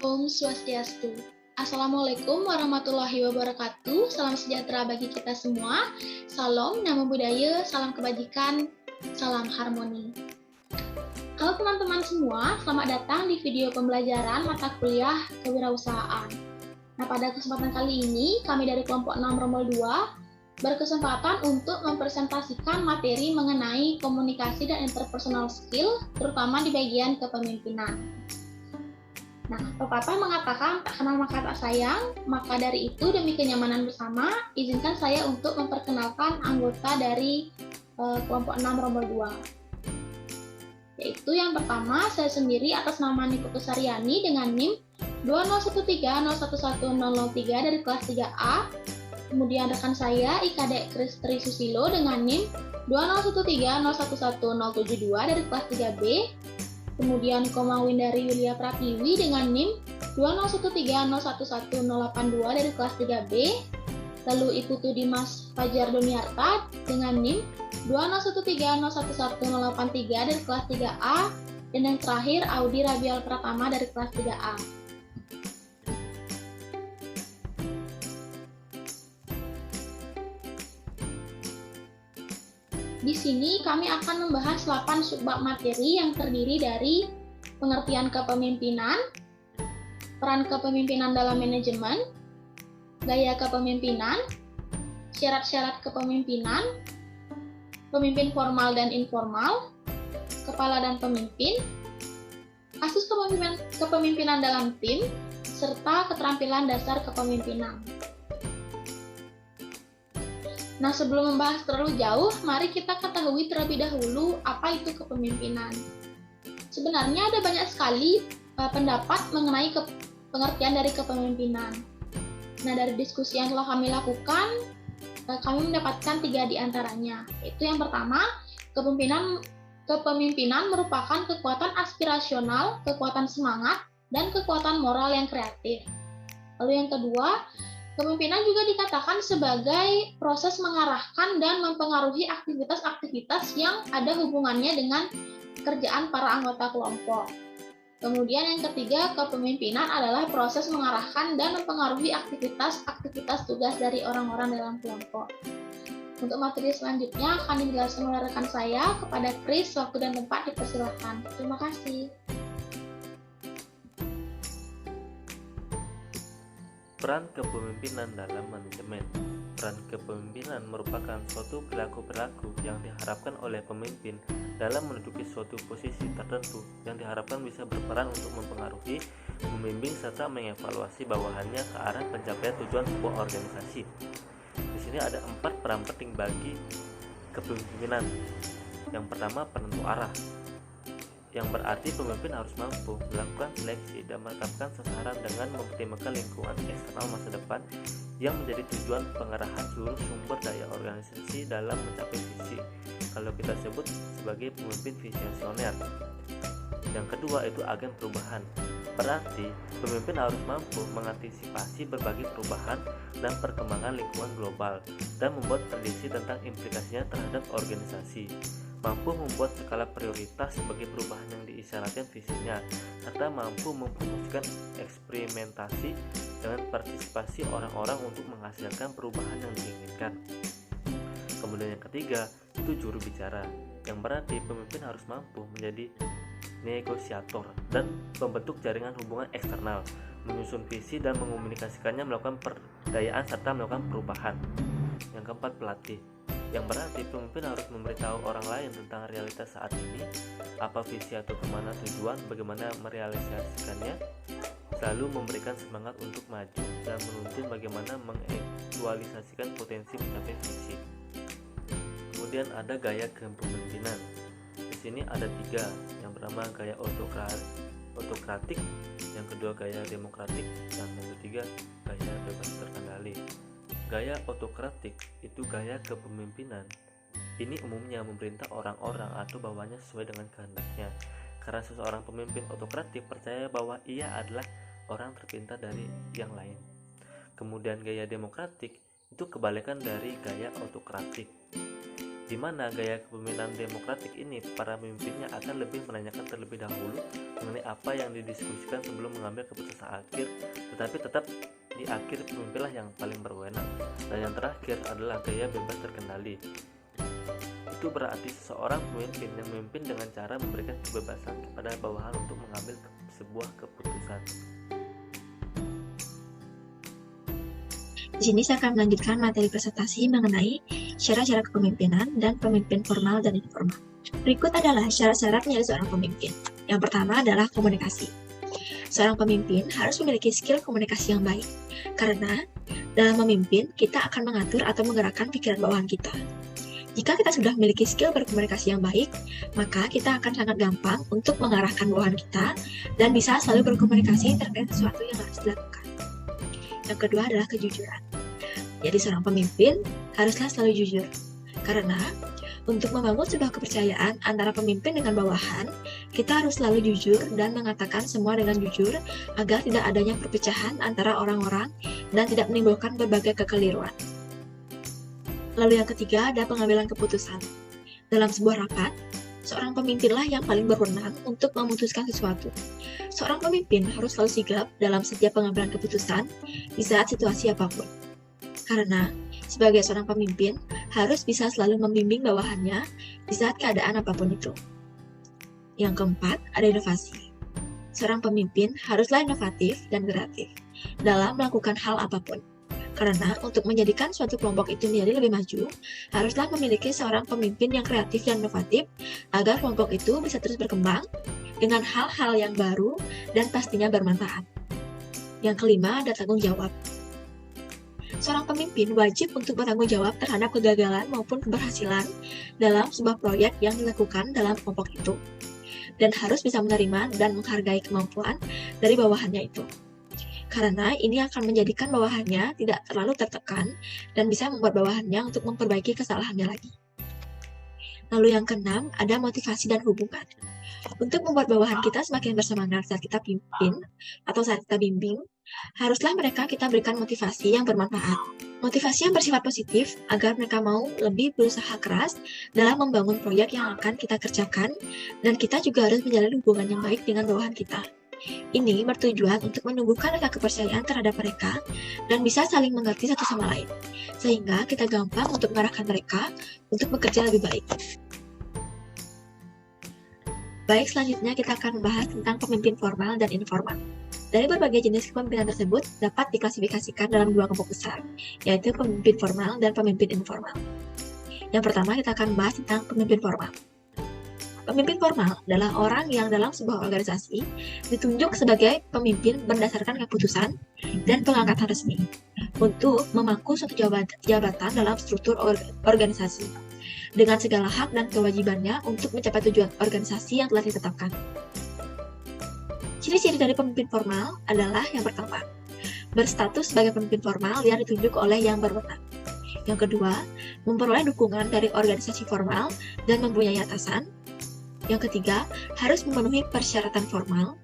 Om Swastiastu. Assalamualaikum warahmatullahi wabarakatuh. Salam sejahtera bagi kita semua. Salam, namo buddhaya, salam kebajikan, salam harmoni. Halo teman-teman semua, selamat datang di video pembelajaran mata kuliah kewirausahaan. Nah, pada kesempatan kali ini, kami dari kelompok 6 Rombol 2 berkesempatan untuk mempresentasikan materi mengenai komunikasi dan interpersonal skill, terutama di bagian kepemimpinan. Nah, pepatah mengatakan tak kenal maka tak sayang, maka dari itu demi kenyamanan bersama, izinkan saya untuk memperkenalkan anggota dari kelompok 6 Rombol 2. Yaitu yang pertama, saya sendiri atas nama Niputu Saryani dengan NIM 20130111003 dari kelas 3A. Kemudian rekan saya IKD Kristri Susilo dengan NIM 20130111072 dari kelas 3B. Kemudian Koma Windari Yulia Pratiwi dengan NIM 20130111082 dari kelas 3B. Lalu Iputu Dimas Fajar Doniarta dengan NIM 20130111083 dari kelas 3A. Dan yang terakhir Audi Rabial Pratama dari kelas 3A. Di sini kami akan membahas 8 subbab materi yang terdiri dari pengertian kepemimpinan, peran kepemimpinan dalam manajemen, gaya kepemimpinan, syarat-syarat kepemimpinan, pemimpin formal dan informal, kepala dan pemimpin, kasus kepemimpinan dalam tim, serta keterampilan dasar kepemimpinan. Nah, sebelum membahas terlalu jauh, mari kita ketahui terlebih dahulu apa itu kepemimpinan. Sebenarnya ada banyak sekali pendapat mengenai pengertian dari kepemimpinan. Nah, dari diskusi yang telah kami lakukan, kami mendapatkan 3 di antaranya. Yaitu yang pertama, kepemimpinan merupakan kekuatan aspirasional, kekuatan semangat, dan kekuatan moral yang kreatif. Lalu yang kedua, kepemimpinan juga dikatakan sebagai proses mengarahkan dan mempengaruhi aktivitas-aktivitas yang ada hubungannya dengan kerjaan para anggota kelompok. Kemudian yang ketiga, kepemimpinan adalah proses mengarahkan dan mempengaruhi aktivitas-aktivitas tugas dari orang-orang dalam kelompok. Untuk materi selanjutnya akan dijelaskan oleh rekan saya. Kepada Chris, waktu dan tempat dipersilakan. Terima kasih. Peran kepemimpinan dalam manajemen. Peran kepemimpinan merupakan suatu perilaku-perilaku yang diharapkan oleh pemimpin dalam menduduki suatu posisi tertentu yang diharapkan bisa berperan untuk mempengaruhi, membimbing, serta mengevaluasi bawahannya ke arah pencapaian tujuan sebuah organisasi. Di sini ada 4 peran penting bagi kepemimpinan. Yang pertama, penentu arah, yang berarti pemimpin harus mampu melakukan seleksi dan menetapkan sasaran dengan mempertimbangkan lingkungan eksternal masa depan yang menjadi tujuan pengarahan seluruh sumber daya organisasi dalam mencapai visi. Kalau kita sebut sebagai pemimpin visioner. Yang kedua itu agen perubahan. Berarti pemimpin harus mampu mengantisipasi berbagai perubahan dan perkembangan lingkungan global dan membuat prediksi tentang implikasinya terhadap organisasi. Mampu membuat skala prioritas sebagai perubahan yang diisyaratkan visinya, serta mampu mempromosikan eksperimentasi dengan partisipasi orang-orang untuk menghasilkan perubahan yang diinginkan. Kemudian yang ketiga, itu juru bicara, yang berarti pemimpin harus mampu menjadi negosiator dan pembentuk jaringan hubungan eksternal, menyusun visi dan mengomunikasikannya, melakukan perdayaan serta melakukan perubahan. Yang keempat, pelatih, yang berarti pemimpin harus memberitahu orang lain tentang realitas saat ini, apa visi atau kemana tujuan, bagaimana merealisasikannya, selalu memberikan semangat untuk maju dan menuntun bagaimana mengaktualisasikan potensi mencapai visi. Kemudian ada gaya kepemimpinan. Di sini ada 3. Yang pertama gaya autokratik, yang kedua gaya demokratik, dan yang ketiga gaya bebas terkendali. Gaya autokratik itu gaya kepemimpinan. Ini umumnya memerintah orang-orang atau bawahannya sesuai dengan kehendaknya. Karena seseorang pemimpin autokratik percaya bahwa ia adalah orang terpintar dari yang lain. Kemudian gaya demokratik itu kebalikan dari gaya autokratik, di mana gaya kepemimpinan demokratik ini para pemimpinnya akan lebih menanyakan terlebih dahulu mengenai apa yang didiskusikan sebelum mengambil keputusan akhir, tetapi tetap di akhir pemimpinlah yang paling berwenang. Dan yang terakhir adalah gaya bebas terkendali. Itu berarti seseorang pemimpin yang memimpin dengan cara memberikan kebebasan kepada bawahan untuk mengambil sebuah keputusan. Di sini saya akan melanjutkan materi presentasi mengenai syarat-syarat kepemimpinan dan pemimpin formal dan informal. Berikut adalah syarat-syarat menjadi seorang pemimpin. Yang pertama adalah komunikasi. Seorang pemimpin harus memiliki skill komunikasi yang baik, karena dalam memimpin kita akan mengatur atau menggerakkan pikiran bawahan kita. Jika kita sudah memiliki skill berkomunikasi yang baik, maka kita akan sangat gampang untuk mengarahkan bawahan kita dan bisa selalu berkomunikasi terkait sesuatu yang harus dilakukan. Yang kedua adalah kejujuran. Jadi seorang pemimpin haruslah selalu jujur, karena untuk membangun sebuah kepercayaan antara pemimpin dengan bawahan, kita harus selalu jujur dan mengatakan semua dengan jujur agar tidak adanya perpecahan antara orang-orang dan tidak menimbulkan berbagai kekeliruan. Lalu yang ketiga ada pengambilan keputusan. Dalam sebuah rapat, seorang pemimpinlah yang paling berwenang untuk memutuskan sesuatu. Seorang pemimpin harus selalu sigap dalam setiap pengambilan keputusan di saat situasi apapun. Karena sebagai seorang pemimpin harus bisa selalu membimbing bawahannya di saat keadaan apapun itu. Yang keempat, ada inovasi. Seorang pemimpin haruslah inovatif dan kreatif dalam melakukan hal apapun. Karena untuk menjadikan suatu kelompok itu menjadi lebih maju, haruslah memiliki seorang pemimpin yang kreatif dan inovatif agar kelompok itu bisa terus berkembang dengan hal-hal yang baru dan pastinya bermanfaat. Yang kelima, ada tanggung jawab. Seorang pemimpin wajib untuk bertanggung jawab terhadap kegagalan maupun keberhasilan dalam sebuah proyek yang dilakukan dalam kelompok itu, dan harus bisa menerima dan menghargai kemampuan dari bawahannya itu. Karena ini akan menjadikan bawahannya tidak terlalu tertekan dan bisa membuat bawahannya untuk memperbaiki kesalahannya lagi. Lalu yang keenam, ada motivasi dan hubungan. Untuk membuat bawahan kita semakin bersemangat saat kita pimpin atau saat kita bimbing, haruslah mereka kita berikan motivasi yang bermanfaat. Motivasi yang bersifat positif agar mereka mau lebih berusaha keras dalam membangun proyek yang akan kita kerjakan, dan kita juga harus menjalin hubungan yang baik dengan bawahan kita. Ini bertujuan untuk menumbuhkan rasa kepercayaan terhadap mereka dan bisa saling mengerti satu sama lain, sehingga kita gampang untuk mengarahkan mereka untuk bekerja lebih baik. Baik, selanjutnya kita akan membahas tentang pemimpin formal dan informal. Dari berbagai jenis kepemimpinan tersebut dapat diklasifikasikan dalam dua kelompok besar, yaitu pemimpin formal dan pemimpin informal. Yang pertama, kita akan membahas tentang pemimpin formal. Pemimpin formal adalah orang yang dalam sebuah organisasi ditunjuk sebagai pemimpin berdasarkan keputusan dan pengangkatan resmi untuk memangku suatu jabatan dalam struktur organisasi dengan segala hak dan kewajibannya untuk mencapai tujuan organisasi yang telah ditetapkan. Ciri-ciri dari pemimpin formal adalah yang pertama, berstatus sebagai pemimpin formal yang ditunjuk oleh yang berwenang. Yang kedua, memperoleh dukungan dari organisasi formal dan mempunyai atasan. Yang ketiga, harus memenuhi persyaratan formal.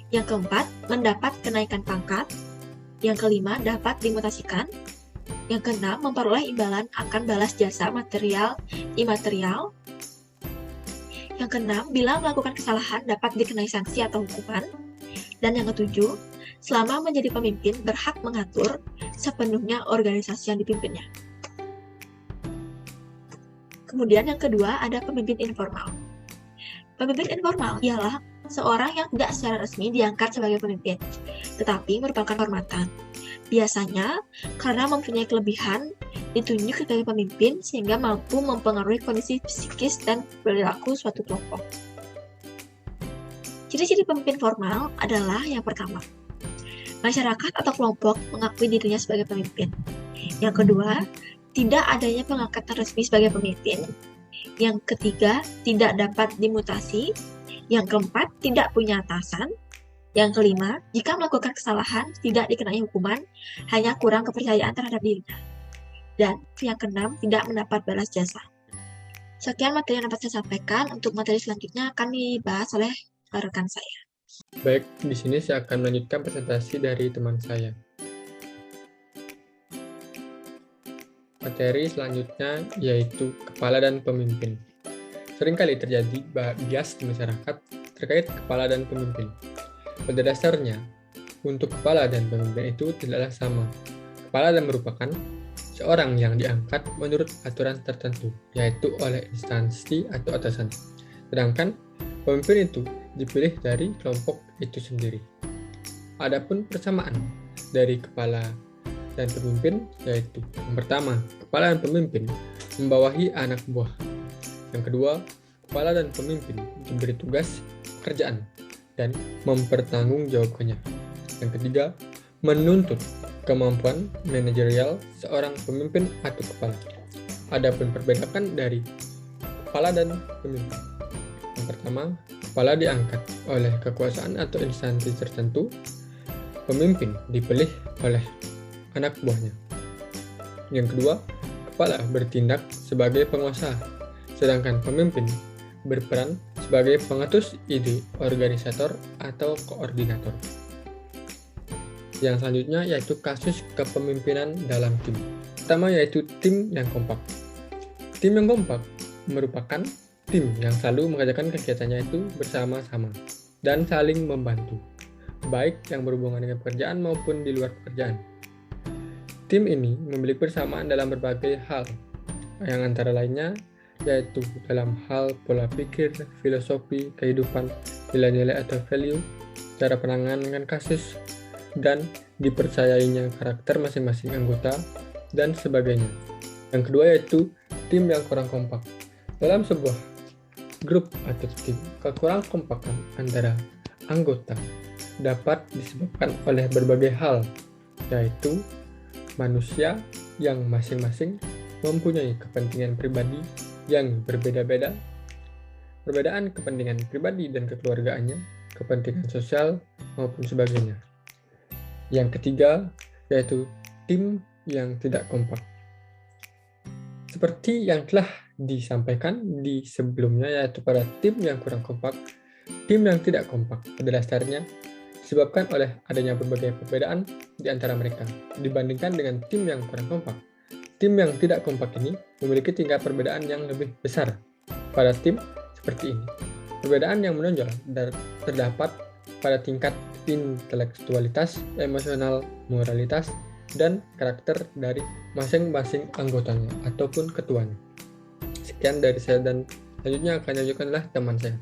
Yang keempat, mendapat kenaikan pangkat. Yang kelima, dapat dimutasikan. Yang keenam, memperoleh imbalan akan balas jasa material, imaterial. Yang keenam, bila melakukan kesalahan dapat dikenai sanksi atau hukuman. Dan yang ketujuh, selama menjadi pemimpin berhak mengatur sepenuhnya organisasi yang dipimpinnya. Kemudian yang kedua, ada pemimpin informal. Pemimpin informal ialah seorang yang tidak secara resmi diangkat sebagai pemimpin, tetapi merupakan kehormatan. Biasanya, karena mempunyai kelebihan, ditunjuk sebagai pemimpin sehingga mampu mempengaruhi kondisi psikis dan perilaku suatu kelompok. Ciri-ciri pemimpin formal adalah yang pertama, masyarakat atau kelompok mengakui dirinya sebagai pemimpin. Yang kedua, tidak adanya pengangkatan resmi sebagai pemimpin. Yang ketiga, tidak dapat dimutasi. Yang keempat, tidak punya atasan. Yang kelima, jika melakukan kesalahan, tidak dikenai hukuman, hanya kurang kepercayaan terhadap dirinya. Dan yang keenam, tidak mendapat balas jasa. Sekian materi yang dapat saya sampaikan. Untuk materi selanjutnya akan dibahas oleh rekan saya. Baik, di sini saya akan melanjutkan presentasi dari teman saya. Materi selanjutnya yaitu kepala dan pemimpin. Seringkali terjadi bias di masyarakat terkait kepala dan pemimpin. Pada dasarnya, untuk kepala dan pemimpin itu tidaklah sama. Kepala dan merupakan seorang yang diangkat menurut aturan tertentu, yaitu oleh instansi atau atasan. Sedangkan pemimpin itu dipilih dari kelompok itu sendiri. Adapun persamaan dari kepala dan pemimpin yaitu yang pertama, kepala dan pemimpin membawahi anak buah. Yang kedua, kepala dan pemimpin diberi tugas pekerjaan dan mempertanggungjawabkannya. Yang ketiga, menuntut kemampuan manajerial seorang pemimpin atau kepala. Adapun perbedaan dari kepala dan pemimpin. Yang pertama, kepala diangkat oleh kekuasaan atau instansi tertentu. Pemimpin dipilih oleh anak buahnya. Yang kedua, kepala bertindak sebagai penguasa, sedangkan pemimpin berperan sebagai pengetus ide, organisator, atau koordinator. Yang selanjutnya yaitu kasus kepemimpinan dalam tim. Pertama yaitu tim yang kompak. Tim yang kompak merupakan tim yang selalu mengerjakan kegiatannya itu bersama-sama dan saling membantu, baik yang berhubungan dengan pekerjaan maupun di luar pekerjaan. Tim ini memiliki persamaan dalam berbagai hal, yang antara lainnya yaitu dalam hal pola pikir, filosofi, kehidupan, nilai-nilai atau value, cara penanganan kasus, dan dipercayainya karakter masing-masing anggota, dan sebagainya. Yang kedua yaitu tim yang kurang kompak. Dalam sebuah grup atau tim, kekurang kompakan antara anggota dapat disebabkan oleh berbagai hal, yaitu manusia yang masing-masing mempunyai kepentingan pribadi yang berbeda-beda, perbedaan kepentingan pribadi dan kekeluargaannya, kepentingan sosial, maupun sebagainya. Yang ketiga, yaitu tim yang tidak kompak. Seperti yang telah disampaikan di sebelumnya, yaitu pada tim yang kurang kompak, tim yang tidak kompak pada dasarnya disebabkan oleh adanya berbagai perbedaan di antara mereka dibandingkan dengan tim yang kurang kompak. Tim yang tidak kompak ini memiliki tingkat perbedaan yang lebih besar pada tim seperti ini. Perbedaan yang menonjol terdapat pada tingkat intelektualitas, emosional, moralitas, dan karakter dari masing-masing anggotanya ataupun ketuanya. Sekian dari saya dan selanjutnya akan dilanjutkanlah teman saya.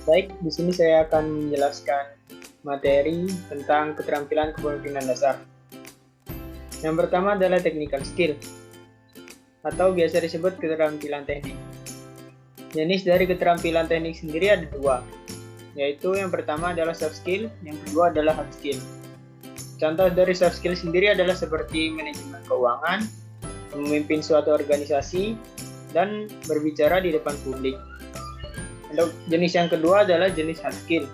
Baik, di sini saya akan menjelaskan materi tentang keterampilan kepemimpinan dasar. Yang pertama adalah technical skill, atau biasa disebut keterampilan teknik. Jenis dari keterampilan teknik sendiri ada dua, yaitu yang pertama adalah soft skill, yang kedua adalah hard skill. Contoh dari soft skill sendiri adalah seperti manajemen keuangan, memimpin suatu organisasi, dan berbicara di depan publik. Untuk jenis yang kedua adalah jenis hard skill.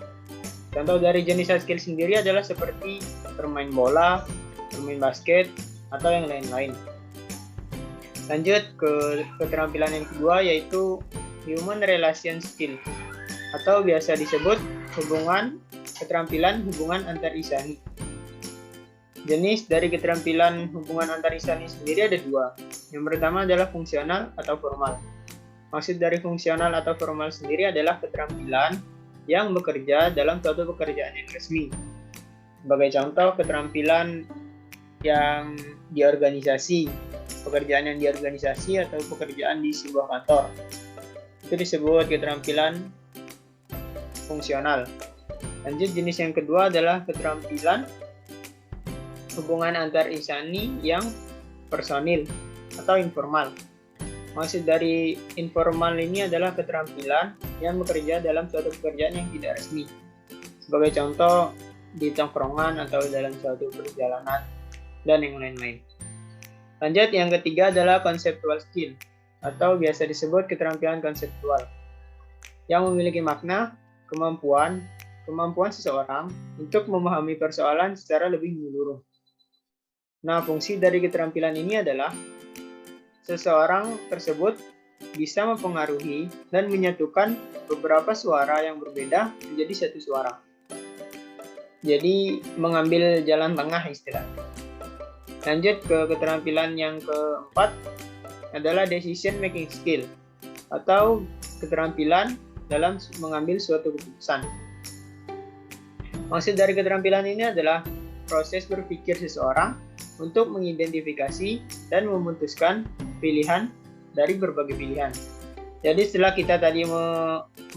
Contoh dari jenis hard skill sendiri adalah seperti bermain bola, bermain basket, atau yang lain-lain. Lanjut ke keterampilan yang kedua yaitu human relation skill, atau biasa disebut keterampilan hubungan antar insani. Jenis dari keterampilan hubungan antar insani sendiri ada dua. Yang pertama adalah fungsional atau formal. Maksud dari fungsional atau formal sendiri adalah keterampilan yang bekerja dalam suatu pekerjaan yang resmi. Sebagai contoh, keterampilan yang di organisasi, pekerjaan yang di organisasi atau pekerjaan di sebuah kantor. Itu disebut keterampilan fungsional. Lanjut, jenis yang kedua adalah keterampilan hubungan antar insani yang personil atau informal. Maksud dari informal ini adalah keterampilan yang bekerja dalam suatu pekerjaan yang tidak resmi. Sebagai contoh, di tongkrongan atau dalam suatu perjalanan, dan yang lain-lain. Lanjut, yang ketiga adalah conceptual skill, atau biasa disebut keterampilan konseptual, yang memiliki makna, kemampuan seseorang untuk memahami persoalan secara lebih menyeluruh. Nah, fungsi dari keterampilan ini adalah seseorang tersebut bisa mempengaruhi dan menyatukan beberapa suara yang berbeda menjadi satu suara. Jadi, mengambil jalan tengah istilahnya. Lanjut ke keterampilan yang keempat adalah decision making skill, atau keterampilan dalam mengambil suatu keputusan. Maksud dari keterampilan ini adalah proses berpikir seseorang untuk mengidentifikasi dan memutuskan pilihan dari berbagai pilihan. Jadi setelah kita tadi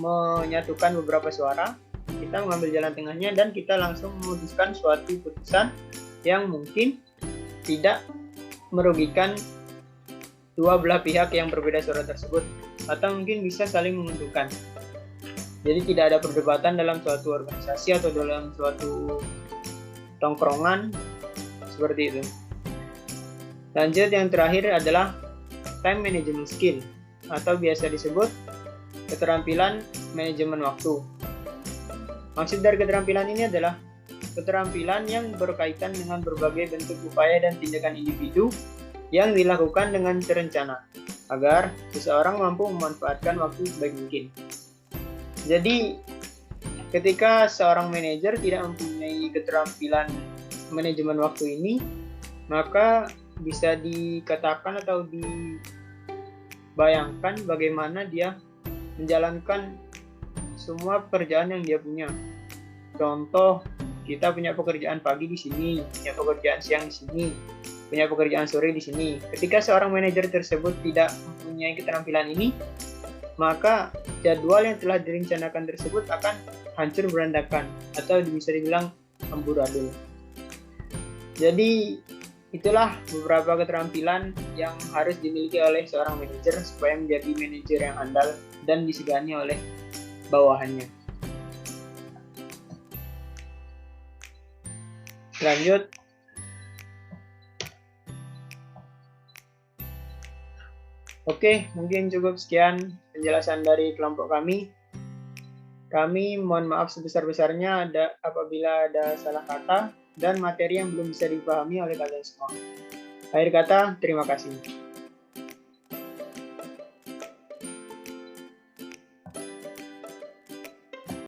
menyatukan beberapa suara, kita mengambil jalan tengahnya dan kita langsung memutuskan suatu keputusan yang mungkin tidak merugikan dua belah pihak yang berbeda suara tersebut, atau mungkin bisa saling menguntungkan. Jadi tidak ada perdebatan dalam suatu organisasi atau dalam suatu tongkrongan seperti itu. Lanjut, yang terakhir adalah time management skill atau biasa disebut keterampilan manajemen waktu. Maksud dari keterampilan ini adalah keterampilan yang berkaitan dengan berbagai bentuk upaya dan tindakan individu yang dilakukan dengan terencana agar seseorang mampu memanfaatkan waktu sebaik mungkin. Jadi, ketika seorang manajer tidak mempunyai keterampilan manajemen waktu ini, maka bisa dikatakan atau dibayangkan bagaimana dia menjalankan semua pekerjaan yang dia punya. Contoh, kita punya pekerjaan pagi di sini, punya pekerjaan siang di sini, punya pekerjaan sore di sini. Ketika seorang manajer tersebut tidak mempunyai keterampilan ini, maka jadwal yang telah direncanakan tersebut akan hancur berantakan atau bisa dibilang amburadul. Jadi itulah beberapa keterampilan yang harus dimiliki oleh seorang manajer supaya menjadi manajer yang andal dan disegani oleh bawahannya. Lanjut. Oke, mungkin cukup sekian penjelasan dari kelompok kami. Kami mohon maaf sebesar-besarnya apabila ada salah kata dan materi yang belum bisa dipahami oleh kalian semua. Akhir kata, terima kasih.